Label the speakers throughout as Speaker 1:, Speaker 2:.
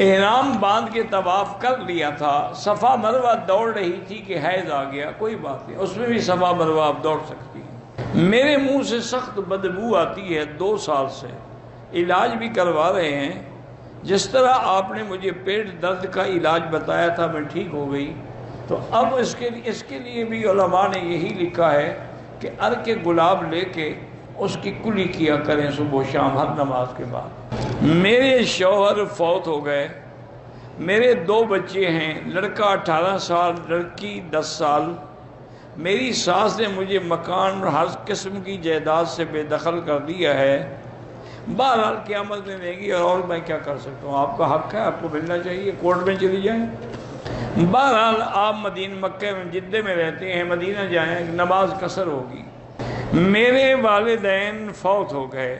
Speaker 1: احرام باندھ کے طواف کر لیا تھا، صفا مروہ دوڑ رہی تھی کہ حیض آ گیا، کوئی بات نہیں، اس میں بھی صفا مروہ آپ دوڑ سکتی ہیں۔ میرے منہ سے سخت بدبو آتی ہے 2 سال سے، علاج بھی کروا رہے ہیں، جس طرح آپ نے مجھے پیٹ درد کا علاج بتایا تھا میں ٹھیک ہو گئی، تو اب اس کے لیے بھی علماء نے یہی لکھا ہے کہ عرق گلاب لے کے اس کی کلی کیا کریں صبح و شام ہر نماز کے بعد۔ میرے شوہر فوت ہو گئے، میرے 2 بچے ہیں، لڑکا 18 سال، لڑکی 10 سال۔ میری ساس نے مجھے مکان اور ہر قسم کی جائیداد سے بے دخل کر دیا ہے، بہرحال قیامت میں دے گی اور میں کیا کر سکتا ہوں، آپ کا حق ہے، آپ کو ملنا چاہیے، کورٹ میں چلی جائیں۔ بہرحال آپ مکہ میں جدہ میں رہتے ہیں، مدینہ جائیں، نماز قصر ہوگی۔ میرے والدین فوت ہو گئے،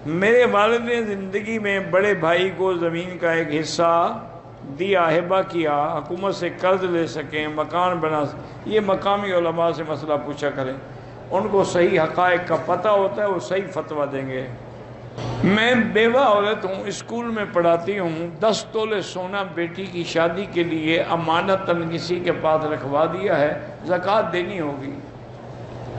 Speaker 1: میرے والد نے زندگی میں بڑے بھائی کو زمین کا ایک حصہ دیا، ہبہ کیا، حکومت سے قرض لے سکیں، مکان بنا سکیں۔ یہ مقامی علماء سے مسئلہ پوچھا کریں، ان کو صحیح حقائق کا پتہ ہوتا ہے، وہ صحیح فتویٰ دیں گے۔ میں بیوہ عورت ہوں، اسکول میں پڑھاتی ہوں، 10 تولے سونا بیٹی کی شادی کے لیے امانتاً کسی کے پاس رکھوا دیا ہے، زکوٰۃ دینی ہوگی،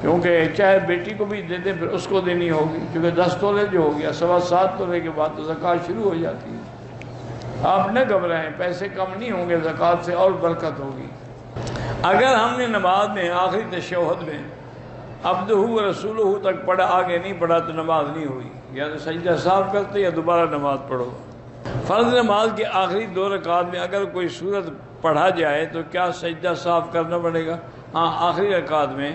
Speaker 1: کیونکہ چاہے بیٹی کو بھی دے دیں پھر اس کو دینی ہوگی، کیونکہ 10 تولے جو ہو گیا، 7.25 تولے کے بعد تو زکوٰۃ شروع ہو جاتی ہے۔ آپ نہ گھبرائیں، پیسے کم نہیں ہوں گے، زکوٰۃ سے اور برکت ہوگی۔ اگر ہم نے نماز میں آخری تشہد میں عبدہ و رسولہ تک پڑھا، آگے نہیں پڑھا تو نماز نہیں ہوئی، یا تو سجدہ صاف کرتے یا دوبارہ نماز پڑھو۔ فرض نماز کے آخری 2 رکعات میں اگر کوئی سورت پڑھا جائے تو کیا سجدہ صاف کرنا پڑے گا؟ ہاں، آخری رکعات میں،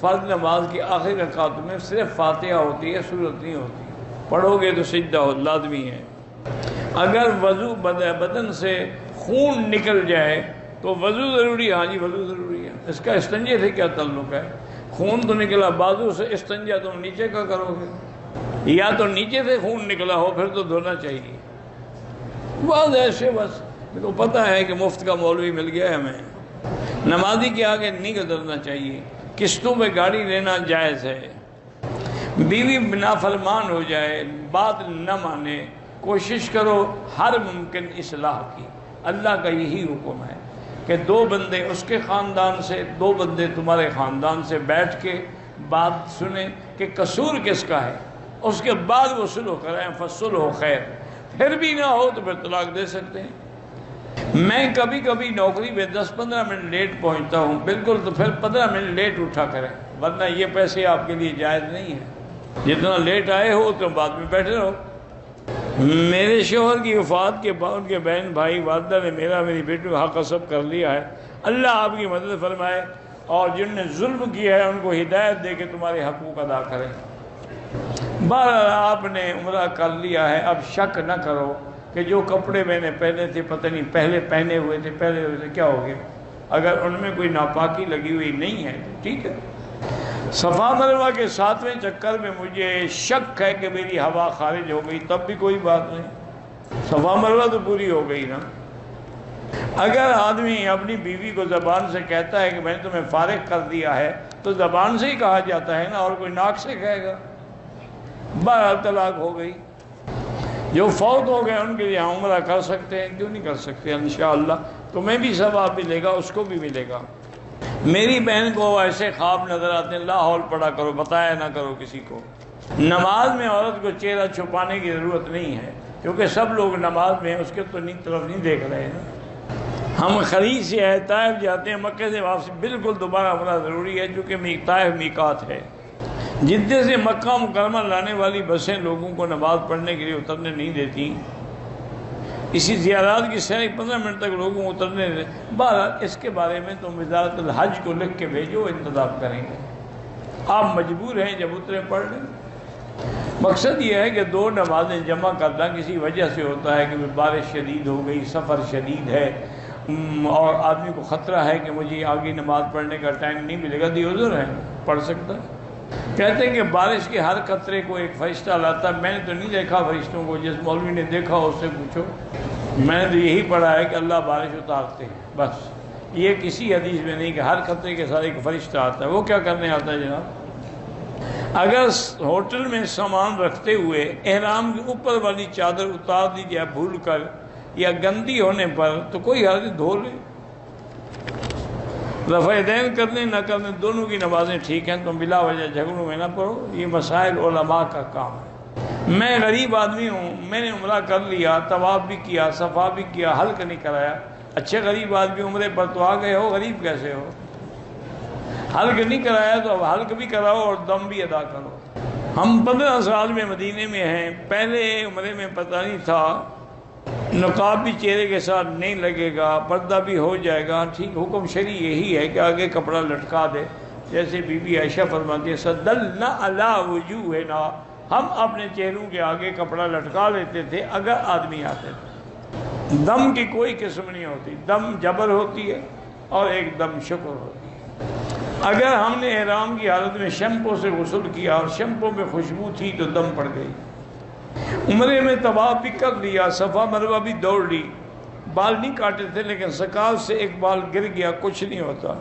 Speaker 1: فرض نماز کی آخری رکعت میں صرف فاتحہ ہوتی ہے، سورت نہیں ہوتی، پڑھو گے تو سجدہ لازمی ہے۔ اگر وضو بدن سے خون نکل جائے تو وضو ضروری ہے؟ ہاں جی، وضو ضروری ہے۔ اس کا استنجے سے کیا تعلق ہے؟ خون تو نکلا بازو سے، استنجا تم نیچے کا کرو گے، یا تو نیچے سے خون نکلا ہو پھر تو دھونا چاہیے۔ بعض ایسے بس میرے کو پتہ ہے کہ مفت کا مولوی مل گیا ہے ہمیں، نمازی کے آگے نہیں گزرنا چاہیے، قسطوں میں گاڑی لینا جائز ہے۔ بیوی نافرمان ہو جائے، بات نہ مانے، کوشش کرو ہر ممکن اصلاح کی، اللہ کا یہی حکم ہے کہ 2 بندے اس کے خاندان سے، 2 بندے تمہارے خاندان سے بیٹھ کے بات سنیں کہ قصور کس کا ہے، اس کے بعد وہ صلح کریں، فصلح خیر۔ پھر بھی نہ ہو تو پھر طلاق دے سکتے ہیں۔ میں کبھی کبھی نوکری میں 10-15 منٹ لیٹ پہنچتا ہوں، بالکل تو پھر 15 منٹ لیٹ اٹھا کریں، ورنہ یہ پیسے آپ کے لیے جائز نہیں ہیں، جتنا لیٹ آئے ہو تو بعد میں بیٹھے رہو۔ میرے شوہر کی وفات کے بعد ان کے بہن بھائی والدہ نے میری بیٹی کو حق غصب کر لیا ہے، اللہ آپ کی مدد فرمائے، اور جن نے ظلم کیا ہے ان کو ہدایت دے کے تمہارے حقوق ادا کریں۔ بہرحال آپ نے عمرہ کر لیا ہے، اب شک نہ کرو کہ جو کپڑے میں نے پہنے تھے پتہ نہیں پہلے پہنے ہوئے تھے کیا ہو گیا، اگر ان میں کوئی ناپاکی لگی ہوئی نہیں ہے تو ٹھیک ہے۔ صفا مروہ کے 7ویں چکر میں مجھے شک ہے کہ میری ہوا خارج ہو گئی، تب بھی کوئی بات نہیں، صفا مروہ تو پوری ہو گئی نا۔ اگر آدمی اپنی بیوی کو زبان سے کہتا ہے کہ میں نے تمہیں فارغ کر دیا ہے تو زبان سے ہی کہا جاتا ہے نا، اور کوئی ناک سے کہے گا؟ بہرحال طلاق ہو گئی۔ جو فوت ہو گئے ان کے لیے عمرہ کر سکتے ہیں، کیوں نہیں کر سکتے؟ انشاءاللہ تمہیں بھی ثواب ملے گا، اس کو بھی ملے گا۔ میری بہن کو ایسے خواب نظر آتے ہیں، لا حول پڑھا کرو، بتایا نہ کرو کسی کو۔ نماز میں عورت کو چہرہ چھپانے کی ضرورت نہیں ہے، کیونکہ سب لوگ نماز میں اس کے تو طرف نہیں دیکھ رہے ہیں۔ ہم خلیج سے طائف جاتے ہیں، مکہ سے واپسی بالکل دوبارہ عمرہ ضروری ہے، چونکہ طائف میقات ہے۔ جدہ سے مکہ مکرمہ لانے والی بسیں لوگوں کو نماز پڑھنے کے لیے اترنے نہیں دیتی، اسی زیارات کی سیر 15 منٹ تک لوگوں کو اترنے دیں۔ بہرحال اس کے بارے میں تم وزارت الحج کو لکھ کے بھیجو، انتظام کریں گے، آپ مجبور ہیں جب اترے پڑھ لیں۔ مقصد یہ ہے کہ 2 نمازیں جمع کرنا کسی وجہ سے ہوتا ہے کہ بارش شدید ہو گئی، سفر شدید ہے، اور آدمی کو خطرہ ہے کہ مجھے آگے نماز پڑھنے کا ٹائم نہیں ملے گا، تو عذر ہے، پڑھ سکتا ہے۔ کہتے ہیں کہ بارش کے ہر قطرے کو ایک فرشتہ لاتا ہے، میں نے تو نہیں دیکھا فرشتوں کو، جس مولوی نے دیکھا اس سے پوچھو، میں نے تو یہی پڑھا ہے کہ اللہ بارش اتارتے ہیں، بس یہ کسی حدیث میں نہیں کہ ہر قطرے کے ساتھ ایک فرشتہ آتا ہے۔ وہ کیا کرنے آتا ہے جناب؟ اگر ہوٹل میں سامان رکھتے ہوئے احرام کی اوپر والی چادر اتار دی جائے بھول کر، یا گندی ہونے پر تو کوئی حرج دھو لے. رفع دین کرنے نہ کرنے دونوں کی نمازیں ٹھیک ہیں، تم بلا وجہ جھگڑوں میں نہ پڑو. یہ مسائل علماء کا کام ہے. میں غریب آدمی ہوں، میں نے عمرہ کر لیا، طواف بھی کیا، صفا بھی کیا، حلق نہیں کرایا. اچھے غریب آدمی عمرے پر تو آ گئے ہو، غریب کیسے ہو؟ حلق نہیں کرایا تو اب حلق بھی کراؤ اور دم بھی ادا کرو. ہم 15 سال میں مدینے میں ہیں. پہلے عمرے میں پتہ نہیں تھا، نقاب بھی چہرے کے ساتھ نہیں لگے گا، پردہ بھی ہو جائے گا. ٹھیک، حکم شرعی یہی ہے کہ آگے کپڑا لٹکا دے. جیسے بی بی عائشہ فرماتی ہے صدلنا علی وجوہنا، ہم اپنے چہروں کے آگے کپڑا لٹکا لیتے تھے اگر آدمی آتے تھے. دم کی کوئی قسم نہیں ہوتی، دم جبر ہوتی ہے اور ایک دم شکر ہوتی ہے. اگر ہم نے احرام کی حالت میں شیمپو سے غسل کیا اور شیمپو میں خوشبو تھی تو دم پڑ گئی. عمرے میں طواف بھی کر لیا، صفا مروہ بھی دوڑ لی، بال نہیں کاٹے تھے لیکن سکال سے ایک بال گر گیا، کچھ نہیں ہوتا.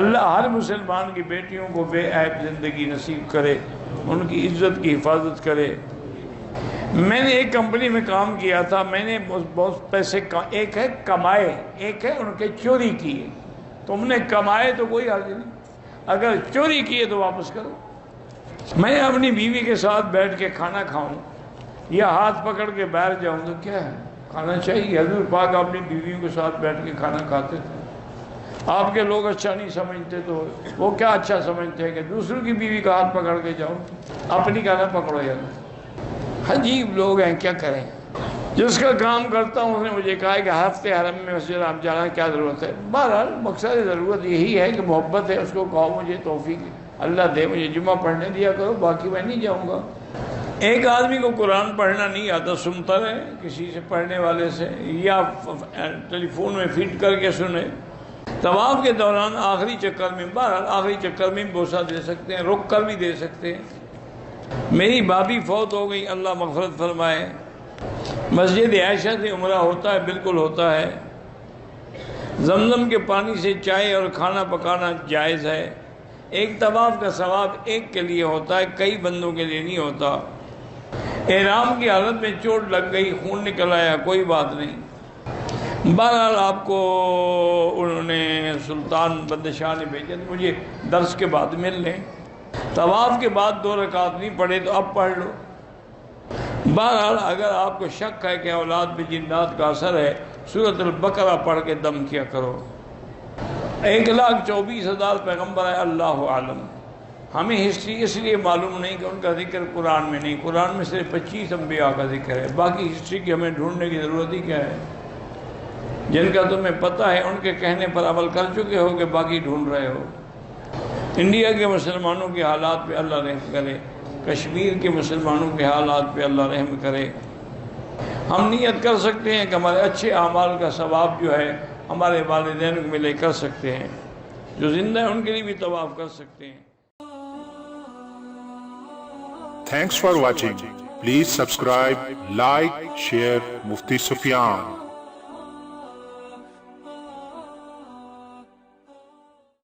Speaker 1: اللہ ہر مسلمان کی بیٹیوں کو بے عیب زندگی نصیب کرے، ان کی عزت کی حفاظت کرے. میں نے ایک کمپنی میں کام کیا تھا. میں نے بہت پیسے، ایک ہے کمائے، ایک ہے ان کے چوری کیے. تم نے کمائے تو کوئی حرج نہیں، اگر چوری کیے تو واپس کرو. میں اپنی بیوی کے ساتھ بیٹھ کے کھانا کھاؤں یا ہاتھ پکڑ کے بیٹھ جاؤں تو کیا ہے، کھانا چاہیے. حضور پاک اپنی بیویوں کے ساتھ بیٹھ کے کھانا کھاتے تھے. آپ کے لوگ اچھا نہیں سمجھتے تو وہ کیا اچھا سمجھتے ہیں کہ دوسروں کی بیوی کا ہاتھ پکڑ کے جاؤ، اپنی کا نہ پکڑو. یار عجیب لوگ ہیں، کیا کریں. جس کا کام کرتا ہوں اس نے مجھے کہا ہے کہ ہفتے حرم میں مسجد آپ جانا کیا ضرورت ہے. بہرحال مقصد ضرورت یہی ہے کہ محبت ہے. اس کو کہو مجھے توفیق اللہ دے، مجھے جمعہ پڑھنے دیا کرو، باقی میں نہیں جاؤں گا. ایک آدمی کو قرآن پڑھنا نہیں آتا، سنتا رہے کسی سے پڑھنے والے سے یا ٹیلی فون میں فیڈ کر کے سنے. طواف کے دوران آخری چکر میں، بہرحال آخری چکر میں بوسہ دے سکتے ہیں، رک کر بھی دے سکتے ہیں. میری بھابھی فوت ہو گئی، اللہ مغفرت فرمائے. مسجد عائشہ سے عمرہ ہوتا ہے، بالکل ہوتا ہے. زمزم کے پانی سے چائے اور کھانا پکانا جائز ہے. ایک طواف کا ثواب ایک کے لیے ہوتا ہے، کئی بندوں کے لیے نہیں ہوتا. احرام کی حالت میں چوٹ لگ گئی، خون نکل آیا، کوئی بات نہیں. بہرحال آپ کو انہوں نے سلطان بدشاہ نے بھیجا، مجھے درس کے بعد مل لیں. طواف کے بعد 2 رکعت نہیں پڑھے تو اب پڑھ لو. بہرحال اگر آپ کو شک ہے کہ اولاد پہ جنات کا اثر ہے، سورۃ البقرہ پڑھ کے دم کیا کرو. 1,24,000 پیغمبر ہے، اللہ عالم. ہمیں ہسٹری اس لیے معلوم نہیں کہ ان کا ذکر قرآن میں نہیں. قرآن میں صرف 25 انبیاء کا ذکر ہے، باقی ہسٹری کی ہمیں ڈھونڈنے کی ضرورت ہی کیا ہے. جن کا تمہیں پتہ ہے ان کے کہنے پر عمل کر چکے ہو کہ باقی ڈھونڈ رہے ہو. انڈیا کے مسلمانوں کے حالات پہ اللہ رحم کرے، کشمیر کے مسلمانوں کے حالات پہ اللہ رحم کرے. ہم نیت کر سکتے ہیں کہ ہمارے اچھے اعمال کا ثواب جو ہے ہمارے والدین کو ملے، کر سکتے ہیں. جو زندہ ہیں ان کے لیے بھی طواف کر سکتے ہیں.
Speaker 2: Thanks for watching. Please subscribe, like, share Mufti Sufyan.